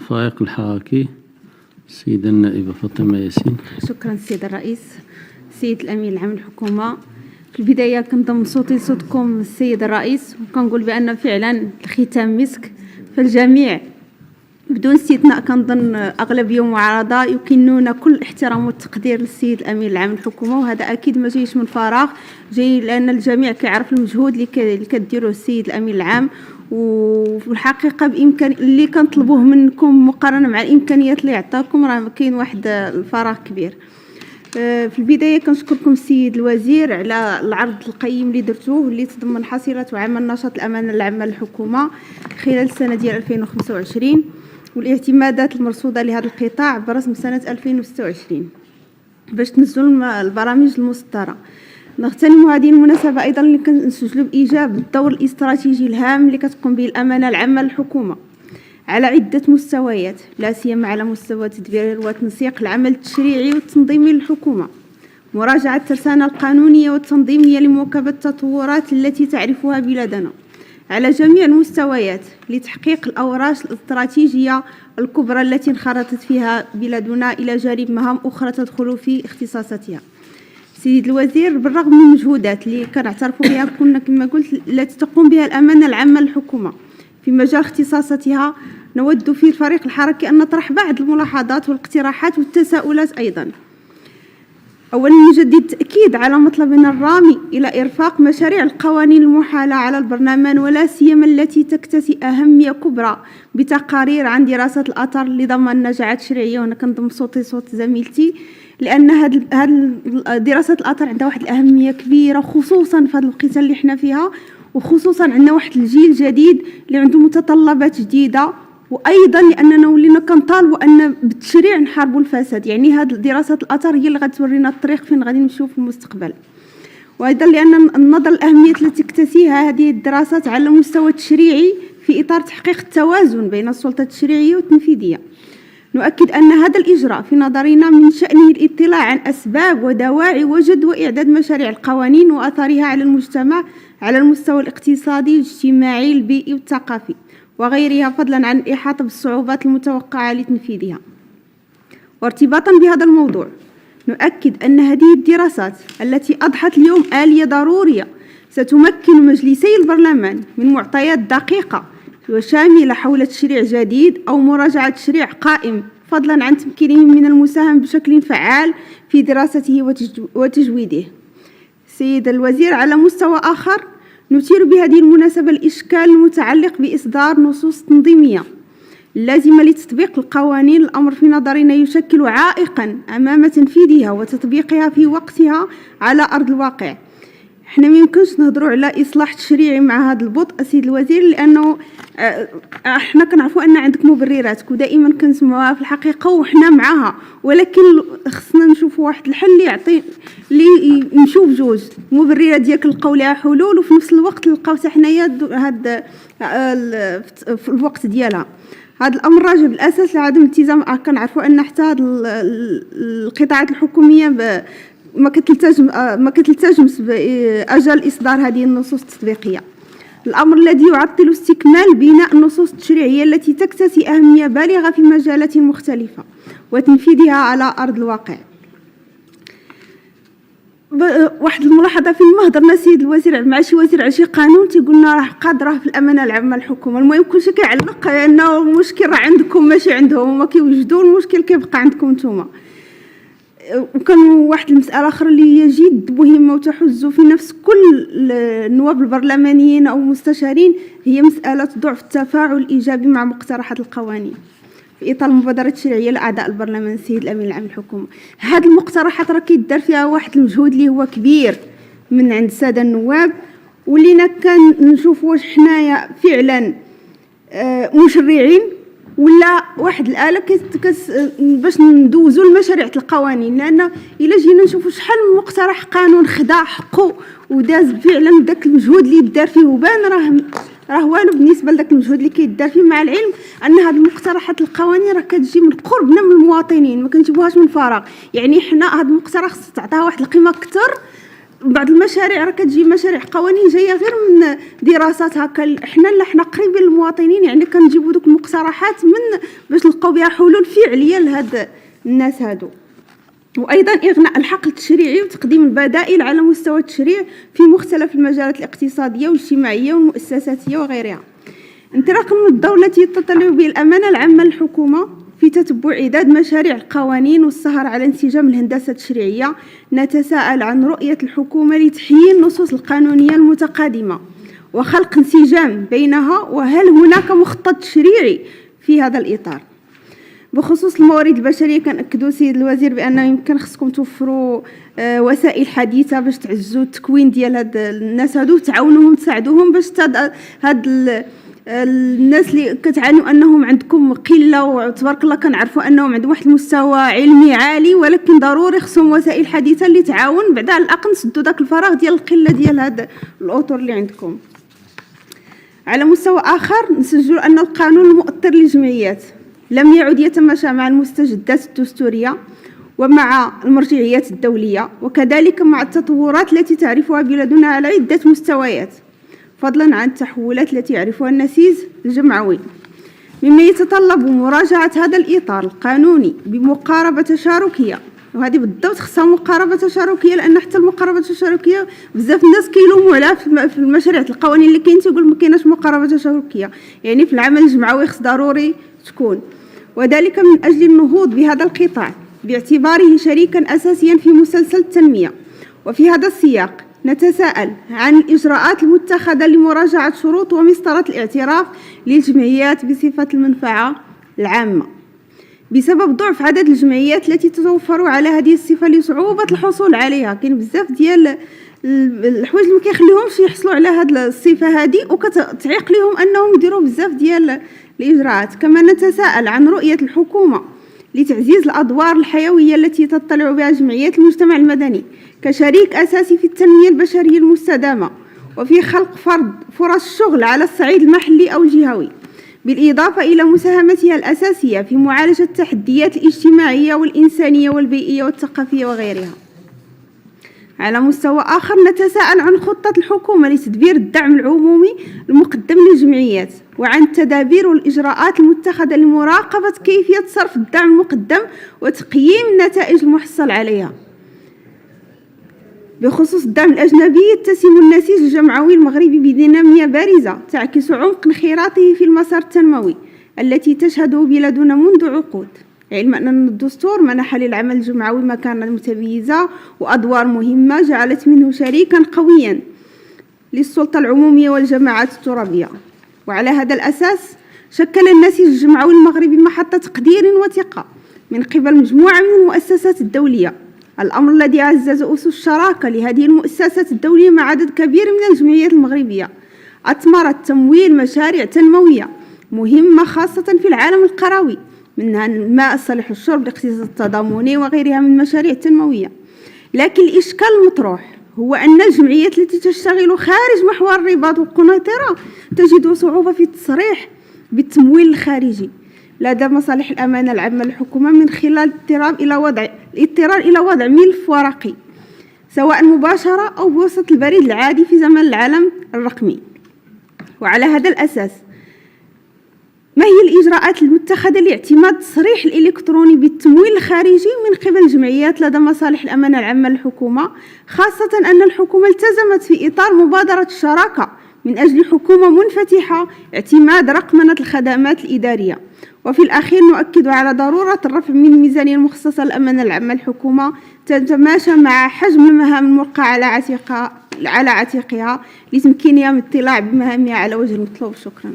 الفائق الحراكي السيدة النائبة فاطمة ياسين. شكرا السيد الرئيس. السيد الأمين العام للحكومة، في البداية كنضم صوتي لصوتكم السيد الرئيس، وكنقول بأن فعلا الختام مسك، فالجميع بدون استثناء كنظن أغلبية معارضة يكنون كل احترام والتقدير للسيد الأمين العام للحكومة، وهذا أكيد ما جايش من فراغ، جاي لأن الجميع كيعرف المجهود اللي كديروه السيد الأمين العام. وفي الحقيقة بإمكان اللي كنطلبوه منكم مقارنة مع الإمكانيات اللي عطاكم راه كاين واحد الفراغ كبير. في البداية كنشكركم السيد الوزير على العرض القيم اللي درتوه واللي تضمن حصيلة وعمل نشاط الأمانة العامة للحكومة خلال السنة ديال 2025 والاعتمادات المرصودة لهذا القطاع برسم سنة 2026 باش تنزلوا البرامج المصدرة. نغتنم هذه المناسبة أيضا اللي كنسجلوا بإيجاب الدور الاستراتيجي الهام اللي كتقوم به الأمانة العامة للحكومة على عدة مستويات، لا سيما على مستوى تدبير وتنسيق العمل التشريعي والتنظيمي للحكومة، مراجعة الترسانة القانونية والتنظيمية لمواكبة التطورات التي تعرفها بلادنا على جميع المستويات لتحقيق الأوراش الاستراتيجية الكبرى التي انخرطت فيها بلادنا إلى جانب مهام أخرى تدخل في اختصاصاتها. سيد الوزير، بالرغم من المجهودات اللي كنعترفوا بها كنا كما قلت التي تقوم بها الأمانة العامة للحكومة في مجال اختصاصاتها، نود في الفريق الحركي أن نطرح بعض الملاحظات والاقتراحات والتساؤلات أيضا. أولا، نجدد التأكيد على مطلبنا الرامي إلى إرفاق مشاريع القوانين المحالة على البرلمان، ولا سيما التي تكتسي أهمية كبرى بتقارير عن دراسة الأثر لضمان نجاعات شرعية. وأنا كنضم صوتي صوت زميلتي، لأن هذه دراسة الأثر عندها واحد الأهمية كبيرة، خصوصا في هذا الوقت اللي احنا فيها، وخصوصا عندنا واحد الجيل جديد اللي عنده متطلبات جديدة، وايضا لاننا ولينا كنطالبوا ان بالتشريع نحاربوا الفساد. يعني هذه دراسه الاثر هي اللي غتورينا الطريق فين غادي نمشيو في المستقبل. وايضا لان النظر الاهميه التي تكتسيها هذه الدراسات على المستوى التشريعي في اطار تحقيق التوازن بين السلطه التشريعيه والتنفيذيه. نؤكد ان هذا الاجراء في نظرنا من شانه الاطلاع عن اسباب ودواعي وجدوى اعداد مشاريع القوانين واثارها على المجتمع على المستوى الاقتصادي الاجتماعي البيئي والثقافي وغيرها، فضلا عن الإحاطة بالصعوبات المتوقعة لتنفيذها. وارتباطا بهذا الموضوع، نؤكد أن هذه الدراسات التي أضحت اليوم آلية ضرورية ستمكن مجلسي البرلمان من معطيات دقيقة وشاملة حول تشريع جديد أو مراجعة تشريع قائم، فضلا عن تمكينهم من المساهمة بشكل فعال في دراسته وتجويده. سيد الوزير، على مستوى آخر نثير بهذه المناسبة الإشكال المتعلق بإصدار نصوص تنظيمية لازمة لتطبيق القوانين. الأمر في نظرنا يشكل عائقا أمام تنفيذها وتطبيقها في وقتها على أرض الواقع. احنا ما يمكنش نهضروا على إصلاح تشريعي مع هذا البطء سيد الوزير، لأنه احنا كنعرفوا أن عندك مبررات ودائما كنسمعوها في الحقيقة وحنا معها، ولكن خصنا نشوفوا واحد الحل اللي يعطي اللي نشوف جوج مبررات ديالك نلقاو لها حلول، وفي نفس الوقت نلقاو حتى حنايا هاد في الوقت ديالها. هذا الامر راجع بالاساس لعدم الالتزام. كنعرفوا ان حتى هاد القطاعات الحكوميه ما كتلتزمش باجل اصدار هذه النصوص التطبيقيه، الامر الذي يعطل استكمال بناء النصوص التشريعيه التي تكتسي اهميه بالغه في مجالات مختلفه وتنفيذها على ارض الواقع. واحد الملاحظه، في المهضرنا سيد الوزير مع شي وزير على شي قانون تيقولنا راه قادره في الامانه العامه للحكومه، المهم كلشي كيعلق انه المشكل راه عندكم ماشي عندهم، وما كيوجدوا المشكل كيبقى عندكم نتوما. وكان واحد المساله اخرى اللي هي جد مهمه وتحز في نفس كل النواب البرلمانيين او المستشارين، هي مساله ضعف التفاعل الايجابي مع مقترحات القوانين في اطار المبادره التشريعيه لاعضاء البرلمان. السيد الامين العام للحكومه، هذه المقترحات راه كيدار فيها واحد المجهود اللي هو كبير من عند الساده النواب، ولينا كان نشوف واش حنايا فعلا مشرعين ولا واحد الاله باش ندوزوا المشاريع القوانين. لان الا جينا نشوفوا شحال من مقترح قانون خدا حقه وداز فعلا داك المجهود اللي دار فيه وبان راه والو بالنسبه لذاك المجهود اللي كيدار فيه، مع العلم ان هذه المقترحات القوانين راه كتجي من قربنا من المواطنين، ما كنجيبوهاش من فراغ. يعني حنا هذه المقترح خص تعطيها واحد القيمه اكثر بعض المشاريع راه كتجي مشاريع قوانين جايه غير من دراسات هكا، حنا قريبين للمواطنين، يعني كنجيبوا دوك المقترحات من باش نلقاو بها حلول فعليه لهاد الناس هادو. وايضا اغناء الحقل التشريعي وتقديم البدائل على مستوى التشريع في مختلف المجالات الاقتصاديه والاجتماعيه والمؤسساتيه وغيرها. انطلاقا من الدور التي تتطلب به الامانه العامه للحكومه في تتبع إعداد مشاريع القوانين والسهر على انسجام الهندسة التشريعية، نتساءل عن رؤية الحكومة لتحيين النصوص القانونية المتقادمة وخلق انسجام بينها، وهل هناك مخطط تشريعي في هذا الإطار؟ بخصوص الموارد البشرية كنأكدوا سيد الوزير بأنه يمكن خصكم توفروا وسائل حديثة باش تعزوا التكوين ديال هاد الناس هادو وتعاونوهم تساعدوهم باش هاد الناس اللي كتعانوا انهم عندكم قله، وتبارك الله كنعرفوا انهم عندهم واحد المستوى علمي عالي، ولكن ضروري خصهم وسائل حديثه اللي تعاون بعدا على الاقل نسدوا داك الفراغ ديال القله ديال هاد الاطر اللي عندكم. على مستوى اخر نسجلوا ان القانون المؤطر للجمعيات لم يعد يتماشى مع المستجدات الدستوريه ومع المرجعيات الدوليه، وكذلك مع التطورات التي تعرفها بلادنا على عده مستويات، فضلا عن التحولات التي يعرفها النسيج الجمعوي، مما يتطلب مراجعة هذا الإطار القانوني بمقاربة تشاركية. وهذه بالضبط خصها مقاربة تشاركية، لأن حتى المقاربة التشاركية بزاف الناس كيلوموا عليها في المشاريع القوانين اللي كاين، تيقول ما كايناش مقاربة تشاركية. يعني في العمل الجمعوي خص ضروري تكون، وذلك من أجل النهوض بهذا القطاع باعتباره شريكا أساسيا في مسلسل التنمية. وفي هذا السياق نتساءل عن الإجراءات المتخذة لمراجعة شروط ومسطرة الاعتراف للجمعيات بصفة المنفعة العامة بسبب ضعف عدد الجمعيات التي تتوفر على هذه الصفة لصعوبة الحصول عليها. كاين بزاف ديال الحوايج اللي ما كيخليهمش يحصلوا على هذه الصفة هذه، وكتعيق لهم أنهم يديروا بزاف ديال الإجراءات. كما نتساءل عن رؤية الحكومة لتعزيز الأدوار الحيوية التي تطلع بها جمعيات المجتمع المدني كشريك أساسي في التنمية البشرية المستدامة وفي خلق فرص شغل على الصعيد المحلي أو الجهوي، بالإضافة إلى مساهمتها الأساسية في معالجة التحديات الاجتماعية والإنسانية والبيئية والثقافية وغيرها. على مستوى آخر نتساءل عن خطة الحكومة لتدبير الدعم العمومي المقدم للجمعيات، وعن التدابير والإجراءات المتخذة لمراقبة كيفية صرف الدعم المقدم وتقييم النتائج المحصل عليها. بخصوص الدعم الأجنبي يتسم النسيج الجمعوي المغربي بدينامية بارزة تعكس عمق انخراطه في المسار التنموي التي تشهده بلادنا منذ عقود، علما أن الدستور منح للعمل الجمعوي مكانة متميزة وأدوار مهمة جعلت منه شريكا قويا للسلطة العمومية والجماعات الترابية. وعلى هذا الأساس شكل النسيج الجمعوي المغربي محطة تقدير وثقة من قبل مجموعة من المؤسسات الدولية، الأمر الذي عزز أسس الشراكة لهذه المؤسسات الدولية مع عدد كبير من الجمعيات المغربية أثمرت تمويل مشاريع تنموية مهمة خاصة في العالم القروي، منها الماء الصالح للشرب، الاقتصاد التضامني وغيرها من المشاريع التنموية. لكن الإشكال المطروح هو أن الجمعيات التي تشتغل خارج محور الرباط والقنيطرة تجد صعوبة في التصريح بالتمويل الخارجي لدى مصالح الأمانة العامة للحكومة من خلال الاضطرار إلى وضع ملف ورقي سواء مباشرة أو بواسطة البريد العادي في زمن العالم الرقمي. وعلى هذا الأساس ما هي الإجراءات المتخذة لاعتماد التصريح الإلكتروني بالتمويل الخارجي من قبل الجمعيات لدى مصالح الأمانة العامة للحكومة، خاصة أن الحكومة التزمت في إطار مبادرة الشراكة من أجل حكومة منفتحة اعتماد رقمنة الخدمات الإدارية. وفي الأخير نؤكد على ضرورة الرفع من الميزانية المخصصة للأمانة العامة للحكومة تتماشى مع حجم المهام الموقعة على عاتقها لتمكينها من الاطلاع بمهامها على وجه المطلوب. شكرا.